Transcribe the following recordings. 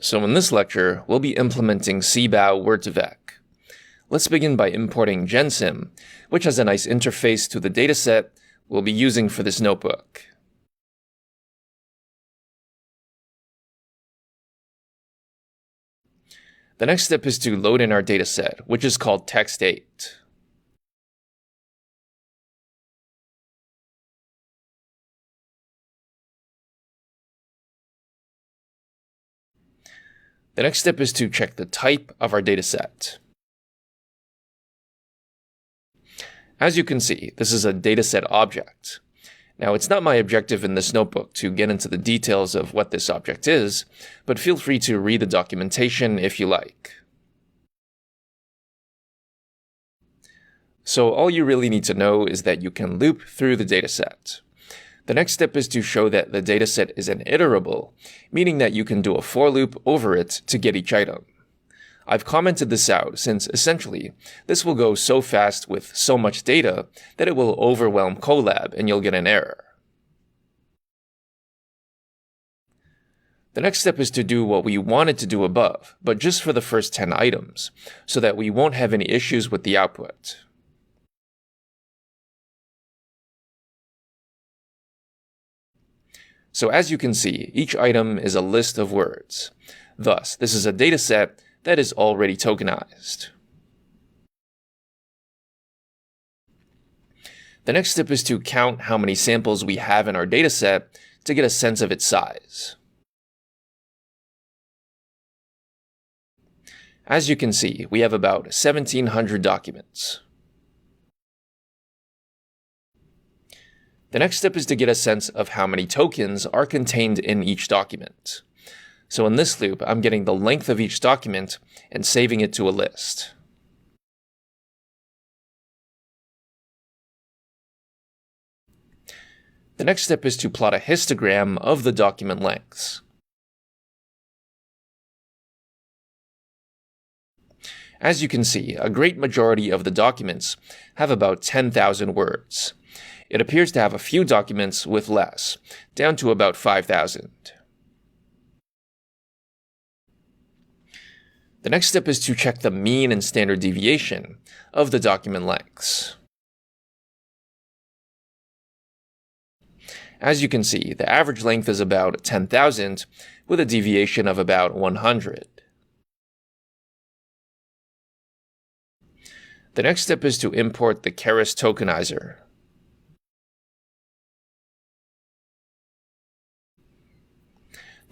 So in this lecture, we'll be implementing CBOW Word2Vec. Let's begin by importing GenSim, which has a nice interface to the dataset we'll be using for this notebook. The next step is to load in our dataset, which is called text8. The next step is to check the type of our dataset. As you can see, this is a dataset object. Now, it's not my objective in this notebook to get into the details of what this object is, but feel free to read the documentation if you like. So all you really need to know is that you can loop through the dataset. The next step is to show that the dataset is an iterable, meaning that you can do a for loop over it to get each item. I've commented this out since, essentially, this will go so fast with so much data that it will overwhelm Colab and you'll get an error. The next step is to do what we wanted to do above, but just for the first 10 items, so that we won't have any issues with the output. So as you can see, each item is a list of words. Thus, this is a dataset that is already tokenized. The next step is to count how many samples we have in our dataset to get a sense of its size. As you can see, we have about 1,700 documents. The next step is to get a sense of how many tokens are contained in each document. So in this loop, I'm getting the length of each document and saving it to a list. The next step is to plot a histogram of the document lengths. As you can see, a great majority of the documents have about 10,000 words. It appears to have a few documents with less, down to about 5,000. The next step is to check the mean and standard deviation of the document lengths. As you can see, the average length is about 10,000 with a deviation of about 100. The next step is to import the Keras tokenizer.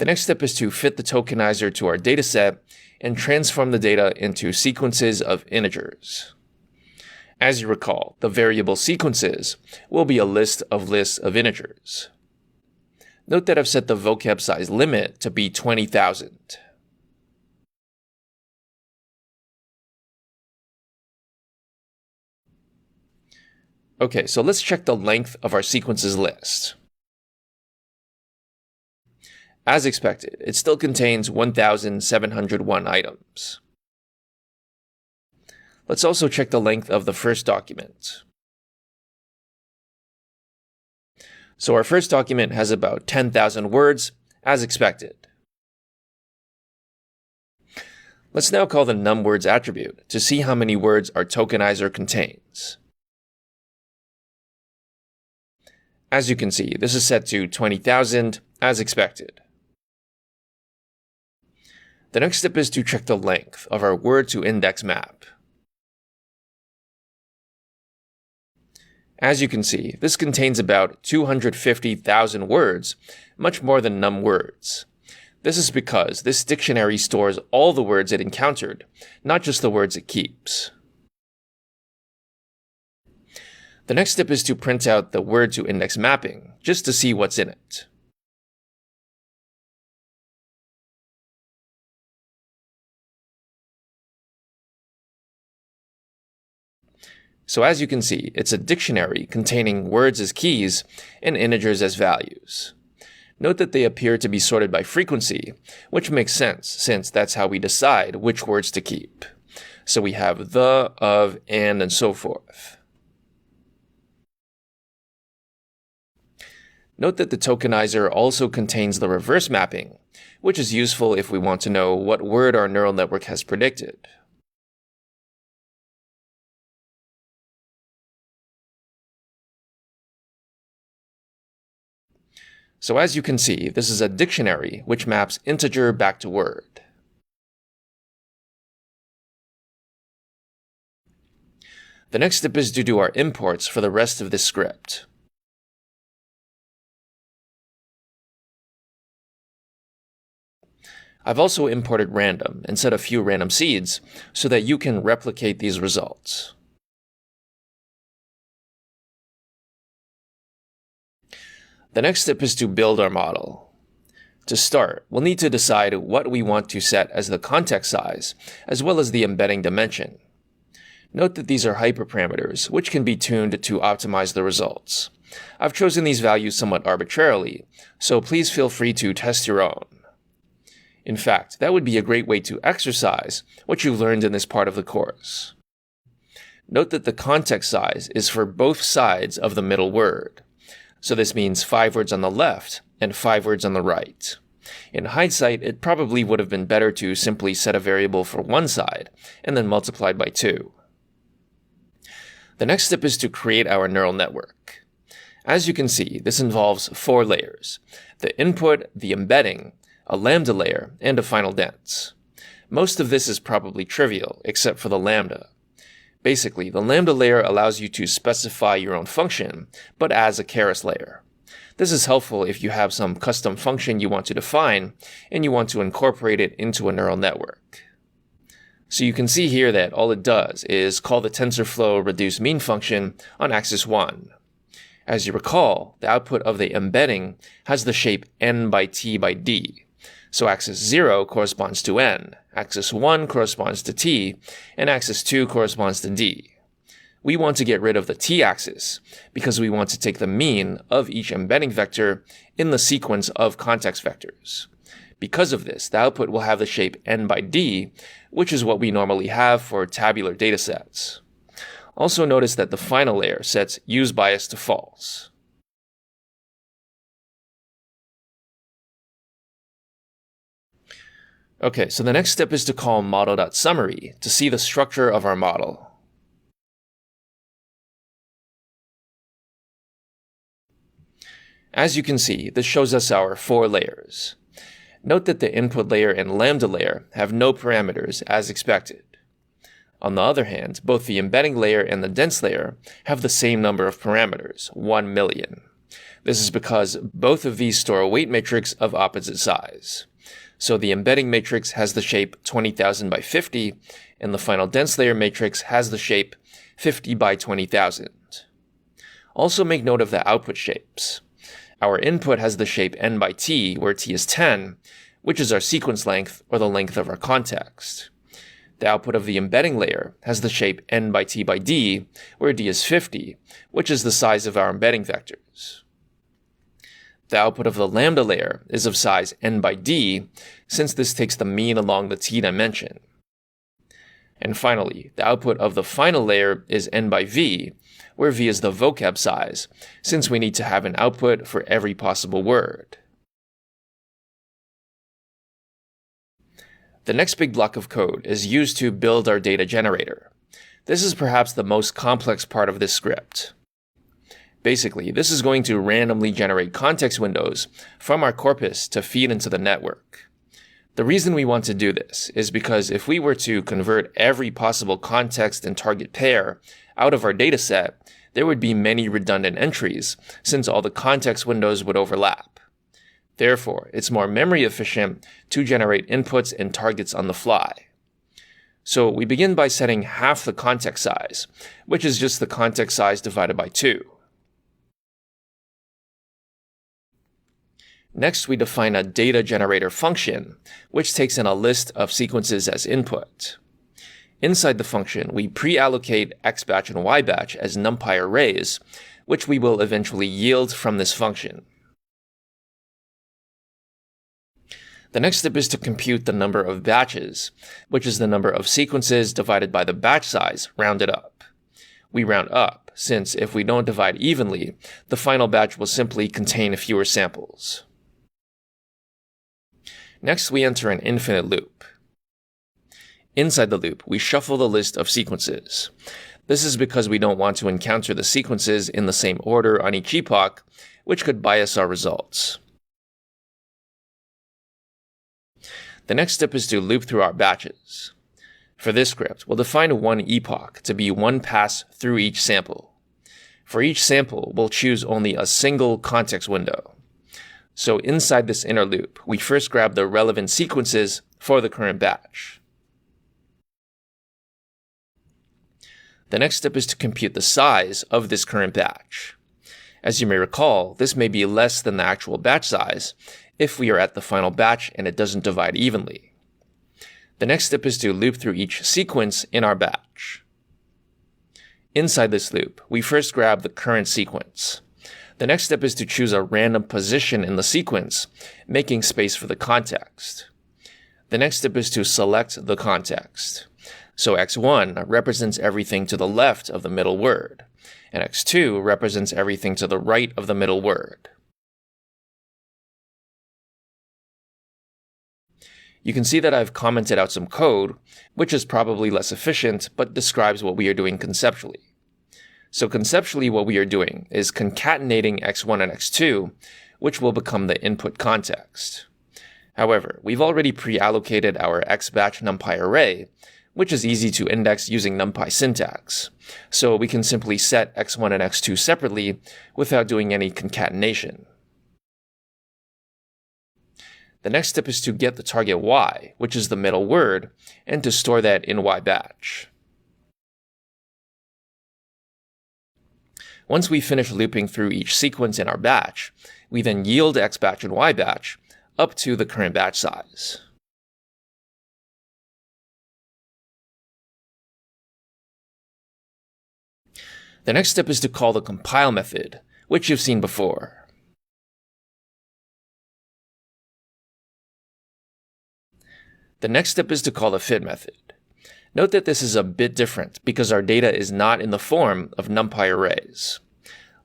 The next step is to fit the tokenizer to our dataset and transform the data into sequences of integers. As you recall, the variable sequences will be a list of lists of integers. Note that I've set the vocab size limit to be 20,000. Okay, so let's check the length of our sequences list. As expected, it still contains 1,701 items. Let's also check the length of the first document. So our first document has about 10,000 words, as expected. Let's now call the numWords attribute to see how many words our tokenizer contains. As you can see, this is set to 20,000, as expected. The next step is to check the length of our word-to-index map. As you can see, this contains about 250,000 words, much more than numWords. This is because this dictionary stores all the words it encountered, not just the words it keeps. The next step is to print out the word-to-index mapping, just to see what's in it. So as you can see, it's a dictionary containing words as keys and integers as values. Note that they appear to be sorted by frequency, which makes sense since that's how we decide which words to keep. So we have the, of, and so forth. Note that the tokenizer also contains the reverse mapping, which is useful if we want to know what word our neural network has predicted. So as you can see, this is a dictionary which maps integer back to word. The next step is to do our imports for the rest of this script. I've also imported random and set a few random seeds so that you can replicate these results. The next step is to build our model. To start, we'll need to decide what we want to set as the context size, as well as the embedding dimension. Note that these are hyperparameters, which can be tuned to optimize the results. I've chosen these values somewhat arbitrarily, so please feel free to test your own. In fact, that would be a great way to exercise what you've learned in this part of the course. Note that the context size is for both sides of the middle word. So this means 5 words on the left and 5 words on the right. In hindsight, it probably would have been better to simply set a variable for one side and then multiply by 2. The next step is to create our neural network. As you can see, this involves 4 layers: the input, the embedding, a lambda layer, and a final dense. Most of this is probably trivial, except for the lambda. Basically, the lambda layer allows you to specify your own function, but as a keras layer. This is helpful if you have some custom function you want to define, and you want to incorporate it into a neural network. So you can see here that all it does is call the Tensorflow reduce mean function on axis 1. As you recall, the output of the embedding has the shape n by t by d. So axis 0 corresponds to n, axis 1 corresponds to t, and axis 2 corresponds to d. We want to get rid of the t-axis because we want to take the mean of each embedding vector in the sequence of context vectors. Because of this, the output will have the shape n by d, which is what we normally have for tabular datasets. Also notice that the final layer sets use bias to false. Okay, so the next step is to call model.summary to see the structure of our model. As you can see, this shows us our 4 layers. Note that the input layer and lambda layer have no parameters as expected. On the other hand, both the embedding layer and the dense layer have the same number of parameters, 1 million. This is because both of these store a weight matrix of opposite size. So the embedding matrix has the shape 20,000 by 50, and the final dense layer matrix has the shape 50 by 20,000. Also make note of the output shapes. Our input has the shape n by t, where t is 10, which is our sequence length, or the length of our context. The output of the embedding layer has the shape n by t by d, where d is 50, which is the size of our embedding vectors. The output of the lambda layer is of size n by d, since this takes the mean along the t dimension. And finally, the output of the final layer is n by v, where v is the vocab size, since we need to have an output for every possible word. The next big block of code is used to build our data generator. This is perhaps the most complex part of this script. Basically, this is going to randomly generate context windows from our corpus to feed into the network. The reason we want to do this is because if we were to convert every possible context and target pair out of our dataset, there would be many redundant entries, since all the context windows would overlap. Therefore, it's more memory efficient to generate inputs and targets on the fly. So we begin by setting half the context size, which is just the context size divided by 2. Next, we define a data generator function, which takes in a list of sequences as input. Inside the function, we pre-allocate xbatch and ybatch as numpy arrays, which we will eventually yield from this function. The next step is to compute the number of batches, which is the number of sequences divided by the batch size, rounded up. We round up, since if we don't divide evenly, the final batch will simply contain fewer samples. Next, we enter an infinite loop. Inside the loop, we shuffle the list of sequences. This is because we don't want to encounter the sequences in the same order on each epoch, which could bias our results. The next step is to loop through our batches. For this script, we'll define one epoch to be one pass through each sample. For each sample, we'll choose only a single context window. So inside this inner loop, we first grab the relevant sequences for the current batch. The next step is to compute the size of this current batch. As you may recall, this may be less than the actual batch size if we are at the final batch and it doesn't divide evenly. The next step is to loop through each sequence in our batch. Inside this loop, we first grab the current sequence. The next step is to choose a random position in the sequence, making space for the context. The next step is to select the context. So x1 represents everything to the left of the middle word, and x2 represents everything to the right of the middle word. You can see that I've commented out some code, which is probably less efficient, but describes what we are doing conceptually. So conceptually, what we are doing is concatenating x1 and x2, which will become the input context. However, we've already pre-allocated our xbatch numpy array, which is easy to index using numpy syntax. So we can simply set x1 and x2 separately without doing any concatenation. The next step is to get the target y, which is the middle word, and to store that in ybatch. Once we finish looping through each sequence in our batch, we then yield xbatch and ybatch up to the current batch size. The next step is to call the compile method, which you've seen before. The next step is to call the fit method. Note that this is a bit different because our data is not in the form of numpy arrays.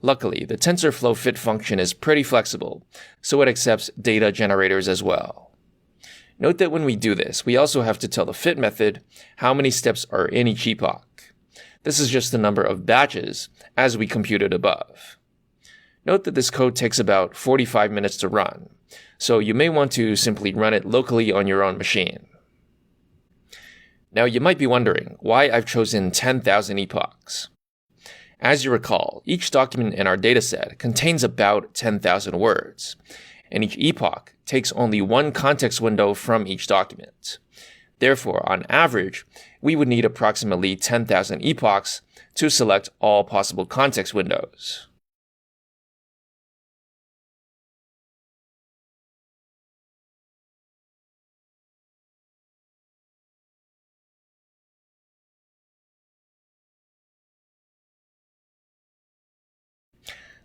Luckily, the Tensorflow fit function is pretty flexible, so it accepts data generators as well. Note that when we do this, we also have to tell the fit method how many steps are in each epoch. This is just the number of batches as we computed above. Note that this code takes about 45 minutes to run, so you may want to simply run it locally on your own machine. Now you might be wondering why I've chosen 10,000 epochs. As you recall, each document in our dataset contains about 10,000 words, and each epoch takes only one context window from each document. Therefore, on average, we would need approximately 10,000 epochs to select all possible context windows.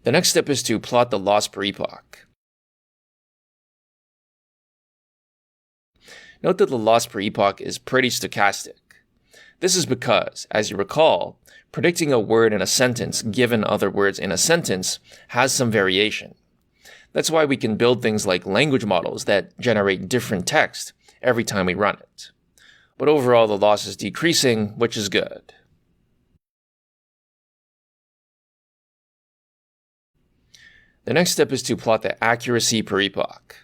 The next step is to plot the loss per epoch. Note that the loss per epoch is pretty stochastic. This is because, as you recall, predicting a word in a sentence given other words in a sentence has some variation. That's why we can build things like language models that generate different text every time we run it. But overall, the loss is decreasing, which is good. The next step is to plot the accuracy per epoch.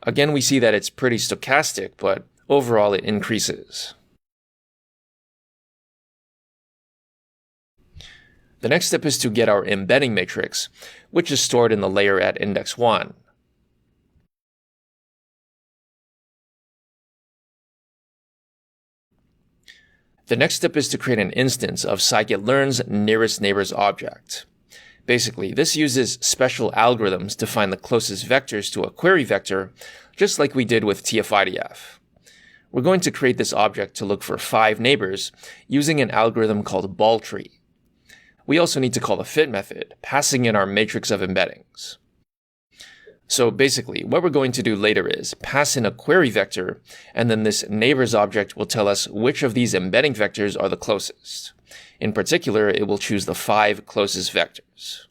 Again, we see that it's pretty stochastic, but overall it increases. The next step is to get our embedding matrix, which is stored in the layer at index 1. The next step is to create an instance of scikit-learn's nearest neighbors object. Basically, this uses special algorithms to find the closest vectors to a query vector, just like we did with TF-IDF. We're going to create this object to look for 5 neighbors using an algorithm called ball tree. We also need to call the fit method, passing in our matrix of embeddings. So basically, what we're going to do later is pass in a query vector, and then this neighbors object will tell us which of these embedding vectors are the closest. In particular, it will choose the 5 closest vectors.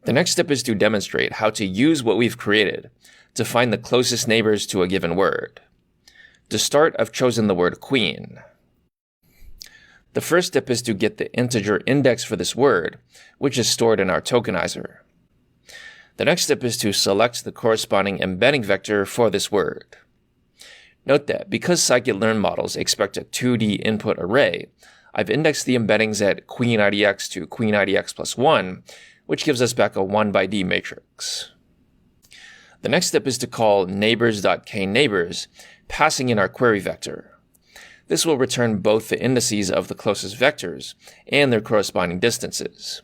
The next step is to demonstrate how to use what we've created to find the closest neighbors to a given word. To start, I've chosen the word queen. The first step is to get the integer index for this word, which is stored in our tokenizer. The next step is to select the corresponding embedding vector for this word. Note that because scikit-learn models expect a 2D input array, I've indexed the embeddings at queenIDX to queenIDX plus 1, which gives us back a 1x-d matrix. The next step is to call neighbors.kneighbors, passing in our query vector. This will return both the indices of the closest vectors and their corresponding distances.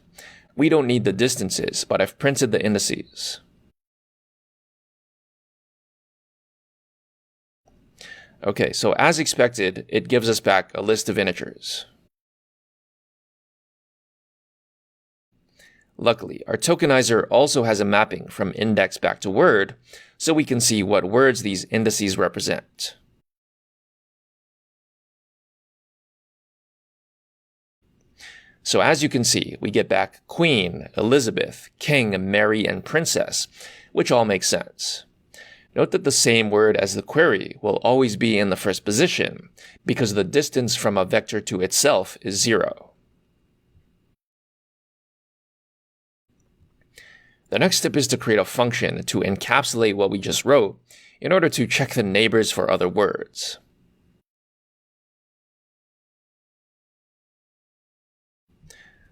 We don't need the distances, but I've printed the indices. Okay, so as expected, it gives us back a list of integers. Luckily, our tokenizer also has a mapping from index back to word, so we can see what words these indices represent. So as you can see, we get back Queen, Elizabeth, King, Mary, and Princess, which all make sense. Note that the same word as the query will always be in the first position, because the distance from a vector to itself is 0. The next step is to create a function to encapsulate what we just wrote in order to check the neighbors for other words.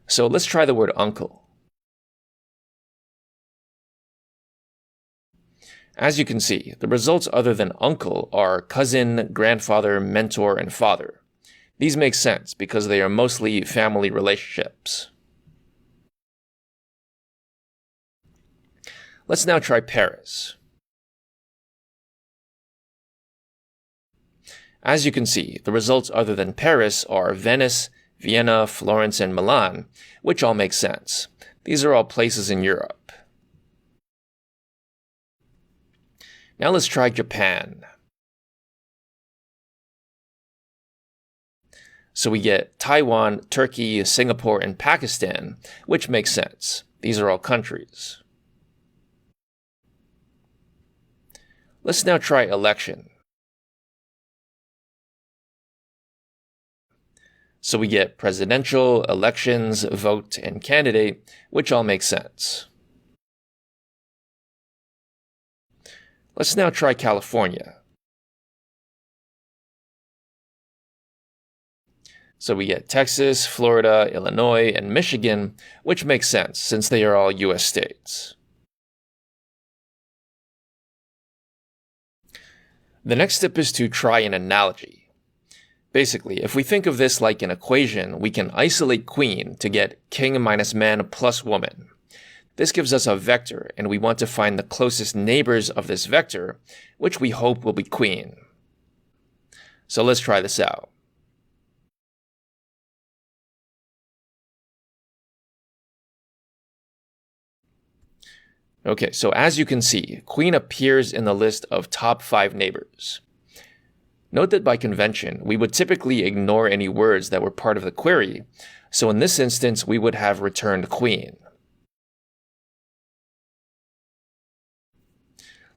So let's try the word uncle. As you can see, the results other than uncle are cousin, grandfather, mentor, and father. These make sense because they are mostly family relationships. Let's now try Paris. As you can see, the results other than Paris are Venice, Vienna, Florence, and Milan, which all make sense. These are all places in Europe. Now let's try Japan. So we get Taiwan, Turkey, Singapore, and Pakistan, which makes sense. These are all countries. Let's now try election. So we get presidential, elections, vote, and candidate, which all make sense. Let's now try California. So we get Texas, Florida, Illinois, and Michigan, which makes sense since they are all US states. The next step is to try an analogy. Basically, if we think of this like an equation, we can isolate queen to get king minus man plus woman. This gives us a vector, and we want to find the closest neighbors of this vector, which we hope will be queen. So let's try this out. Okay, so as you can see, queen appears in the list of top 5 neighbors. Note that by convention, we would typically ignore any words that were part of the query, so in this instance, we would have returned queen.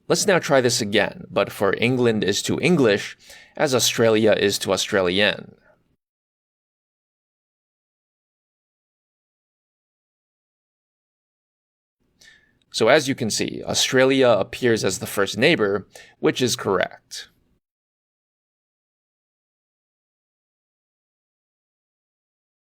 Let's now try this again, but for England is to English, as Australia is to Australian. So as you can see, Australia appears as the first neighbor, which is correct.